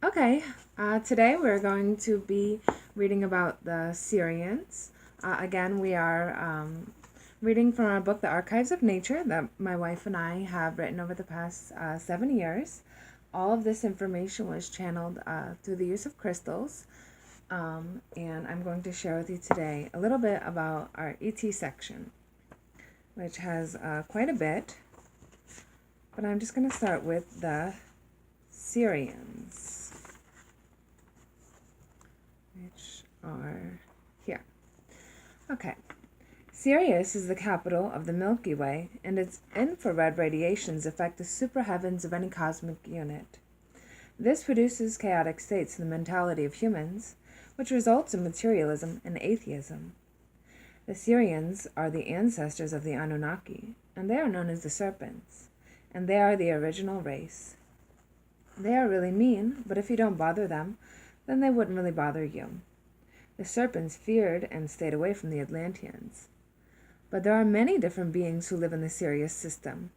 Okay, today we're going to be reading about the Sirians. Again, we are reading from our book, The Archives of Nature, that my wife and I have written over the past 7 years. All of this information was channeled through the use of crystals, and I'm going to share with you today a little bit about our ET section, which has quite a bit, but I'm just going to start with the Sirians, which are here. Okay. Sirius is the capital of the Milky Way, and its infrared radiations affect the superheavens of any cosmic unit. This produces chaotic states in the mentality of humans, which results in materialism and atheism. The Sirians are the ancestors of the Anunnaki, and they are known as the serpents, and they are the original race. They are really mean, but if you don't bother them, then they wouldn't really bother you. The serpents feared and stayed away from the Atlanteans. But there are many different beings who live in the Sirius system.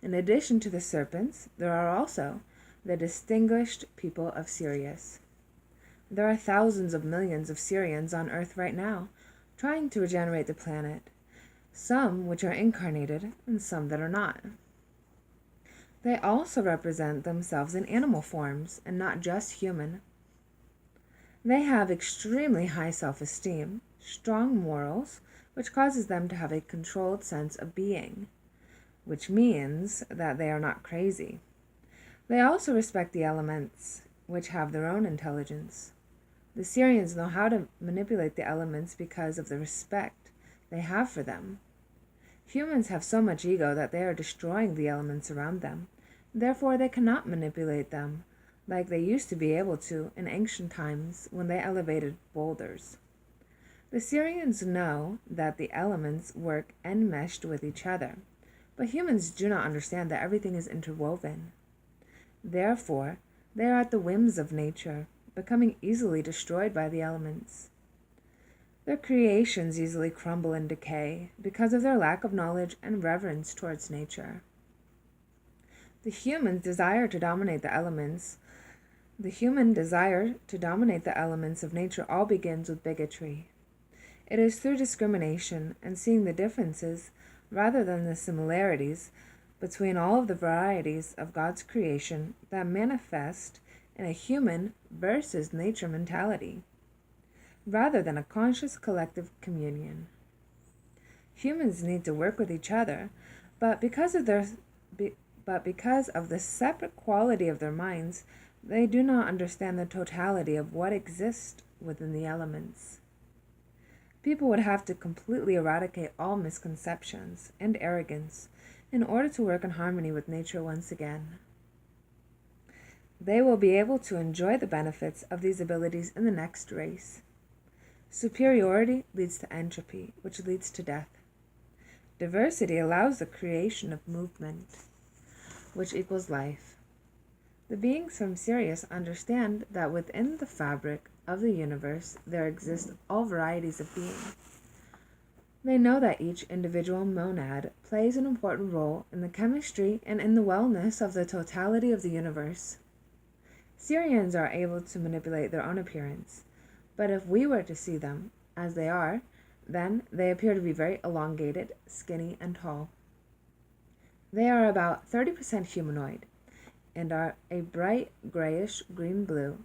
In addition to the serpents, there are also the distinguished people of Sirius. There are thousands of millions of Sirians on Earth right now, trying to regenerate the planet, some which are incarnated and some that are not. They also represent themselves in animal forms and not just human. They have extremely high self-esteem, strong morals, which causes them to have a controlled sense of being, which means that they are not crazy. They also respect the elements, which have their own intelligence. The Sirians know how to manipulate the elements because of the respect they have for them. Humans have so much ego that they are destroying the elements around them. Therefore, they cannot manipulate them like they used to be able to in ancient times when they elevated boulders. The Sirians know that the elements work enmeshed with each other, but humans do not understand that everything is interwoven. Therefore, they are at the whims of nature, becoming easily destroyed by the elements. Their creations easily crumble and decay because of their lack of knowledge and reverence towards nature. The human desire to dominate the elements of nature all begins with bigotry. It is through discrimination and seeing the differences rather than the similarities between all of the varieties of God's creation that manifest in a human versus nature mentality, rather than a conscious collective communion. Humans need to work with each other, but because of the separate quality of their minds, they do not understand the totality of what exists within the elements. People would have to completely eradicate all misconceptions and arrogance in order to work in harmony with nature once again. They will be able to enjoy the benefits of these abilities in the next race. Superiority leads to entropy, which leads to death. Diversity allows the creation of movement, which equals life. The beings from Sirius understand that within the fabric of the universe there exist all varieties of being. They know that each individual monad plays an important role in the chemistry and in the wellness of the totality of the universe. Sirians are able to manipulate their own appearance, but if we were to see them as they are, then they appear to be very elongated, skinny, and tall. They are about 30% humanoid and are a bright grayish green-blue,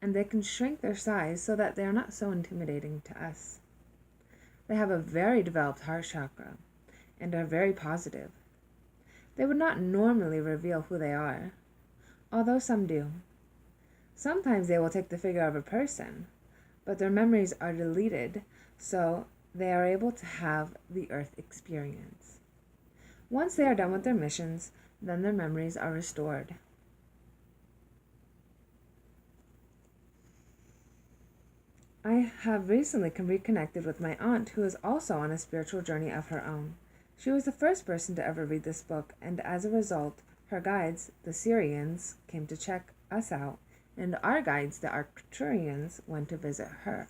and they can shrink their size so that they are not so intimidating to us. They have a very developed heart chakra and are very positive. They would not normally reveal who they are, although some do. Sometimes they will take the figure of a person, but their memories are deleted, so they are able to have the Earth experience. Once they are done with their missions, then their memories are restored. I have recently reconnected with my aunt, who is also on a spiritual journey of her own. She was the first person to ever read this book, and as a result, her guides, the Sirians, came to check us out, and our guides, the Arcturians, went to visit her.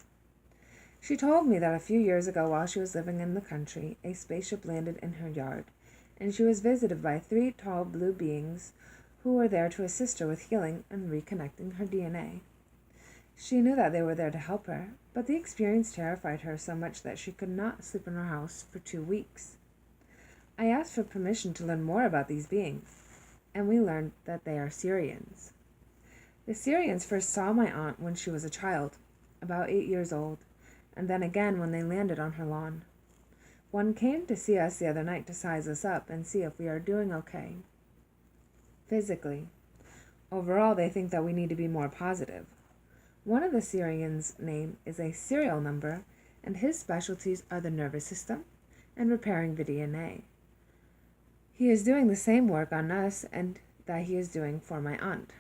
She told me that a few years ago, while she was living in the country, a spaceship landed in her yard, and she was visited by 3 tall blue beings who were there to assist her with healing and reconnecting her DNA. She knew that they were there to help her, but the experience terrified her so much that she could not sleep in her house for 2 weeks. I asked for permission to learn more about these beings, and we learned that they are sirians. The sirians first saw my aunt when she was a child, about 8 years old, and then again when they landed on her lawn. One came to see us the other night to size us up and see if we are doing okay physically. Overall, they think that we need to be more positive. One of the sirians' name is a serial number, and his specialties are the nervous system and repairing the DNA. He is doing the same work on us and that he is doing for my aunt.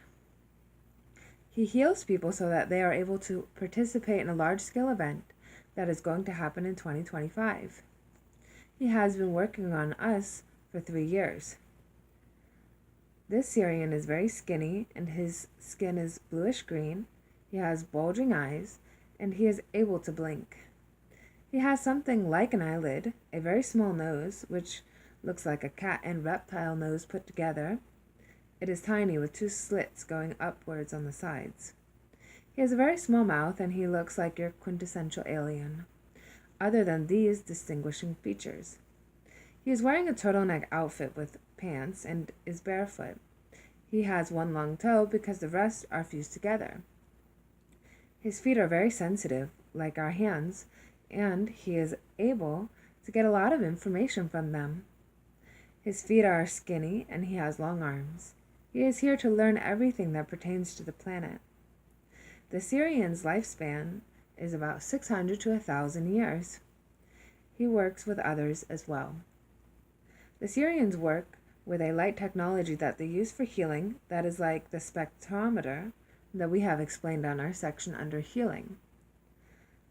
He heals people so that they are able to participate in a large-scale event that is going to happen in 2025. He has been working on us for 3 years. This Sirian is very skinny, and his skin is bluish-green. He has bulging eyes, and he is able to blink. He has something like an eyelid, a very small nose, which looks like a cat and reptile nose put together. It is tiny with 2 slits going upwards on the sides. He has a very small mouth, and he looks like your quintessential alien, other than these distinguishing features. He is wearing a turtleneck outfit with pants and is barefoot. He has 1 long toe because the rest are fused together. His feet are very sensitive, like our hands, and he is able to get a lot of information from them. His feet are skinny and he has long arms. He is here to learn everything that pertains to the planet. The Sirian's lifespan is about 600 to 1,000 years. He works with others as well. The Sirians work with a light technology that they use for healing that is like the spectrometer that we have explained on our section under healing.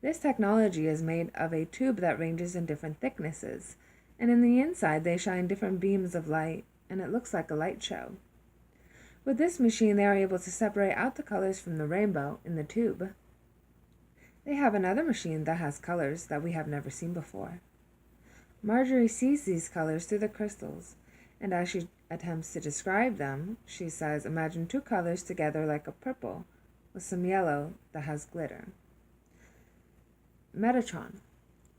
This technology is made of a tube that ranges in different thicknesses, and in the inside they shine different beams of light, and it looks like a light show. With this machine, they are able to separate out the colors from the rainbow in the tube. They have another machine that has colors that we have never seen before. Marjorie sees these colors through the crystals, and as she attempts to describe them, she says, imagine 2 colors together like a purple with some yellow that has glitter. Metatron.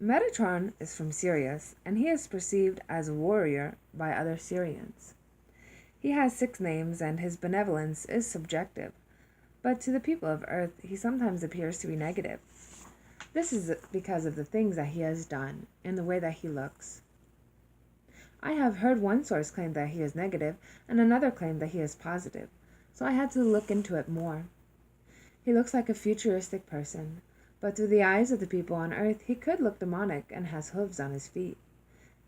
Metatron is from Sirius, and he is perceived as a warrior by other Sirians. He has 6 names, and his benevolence is subjective, but to the people of Earth, he sometimes appears to be negative. This is because of the things that he has done and the way that he looks. I have heard one source claim that he is negative and another claim that he is positive, so I had to look into it more. He looks like a futuristic person, but through the eyes of the people on Earth, he could look demonic and has hooves on his feet.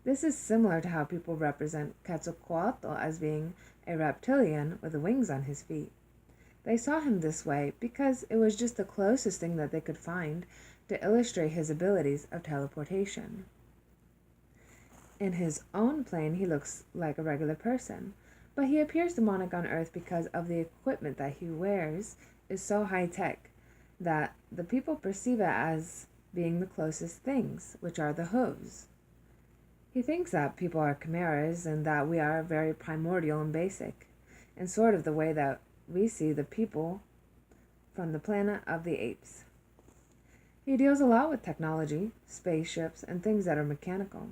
This is similar to how people represent Quetzalcoatl as being a reptilian with wings on his feet. They saw him this way because it was just the closest thing that they could find to illustrate his abilities of teleportation. In his own plane, he looks like a regular person, but he appears demonic on Earth because of the equipment that he wears is so high-tech that the people perceive it as being the closest things, which are the hooves. He thinks that people are chimeras and that we are very primordial and basic, in sort of the way that we see the people from the planet of the apes. He deals a lot with technology, spaceships, and things that are mechanical.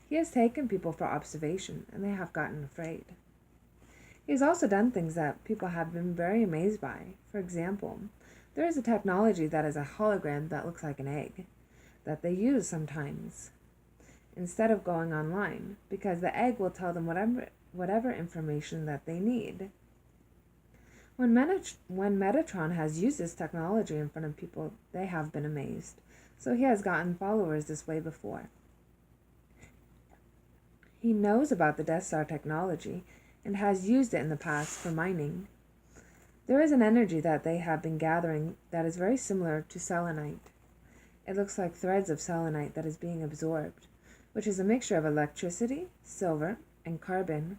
He has taken people for observation, and they have gotten afraid. He has also done things that people have been very amazed by. For example, there is a technology that is a hologram that looks like an egg, that they use sometimes, instead of going online, because the egg will tell them whatever information that they need. When Metatron has used this technology in front of people, they have been amazed. So he has gotten followers this way before. He knows about the Death Star technology and has used it in the past for mining. There is an energy that they have been gathering that is very similar to selenite. It looks like threads of selenite that is being absorbed, which is a mixture of electricity, silver, and carbon.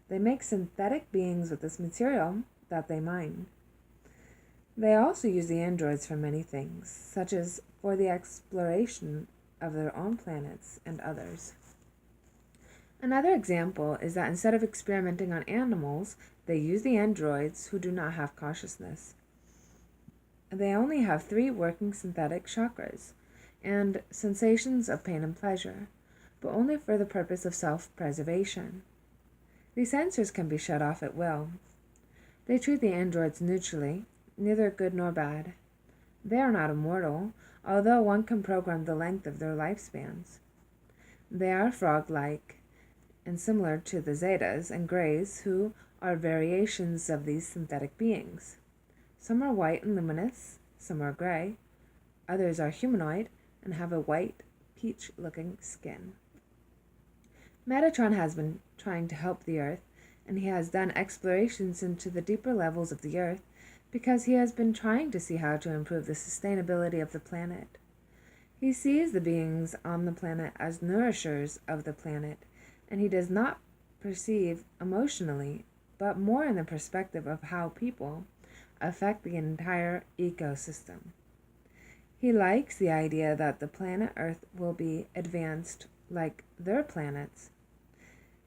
They make synthetic beings with this material that they mine. They also use the androids for many things, such as for the exploration of their own planets and others. Another example is that instead of experimenting on animals, They use the androids who do not have consciousness. They only have 3 working synthetic chakras and sensations of pain and pleasure, but only for the purpose of self-preservation. These sensors can be shut off at will. They treat the androids neutrally, neither good nor bad. They are not immortal, although one can program the length of their lifespans. They are frog-like and similar to the Zetas and Greys, who are variations of these synthetic beings. Some are white and luminous, some are gray, others are humanoid and have a white, peach-looking skin. Metatron has been trying to help the Earth, and he has done explorations into the deeper levels of the Earth because he has been trying to see how to improve the sustainability of the planet. He sees the beings on the planet as nourishers of the planet, and he does not perceive emotionally, but more in the perspective of how people affect the entire ecosystem. He likes the idea that the planet Earth will be advanced like their planets.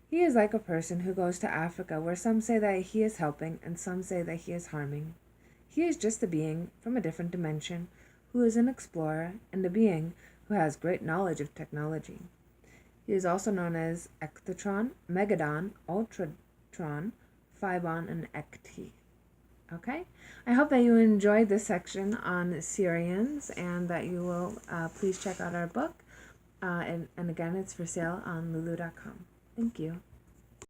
He is like a person who goes to Africa, where some say that he is helping and some say that he is harming. He is just a being from a different dimension who is an explorer and a being who has great knowledge of technology. He is also known as Ectotron, Megadon, Ultratron, Phibon, and Ecti. Okay? I hope that you enjoyed this section on Sirians and that you will please check out our book. And again, it's for sale on lulu.com. Thank you.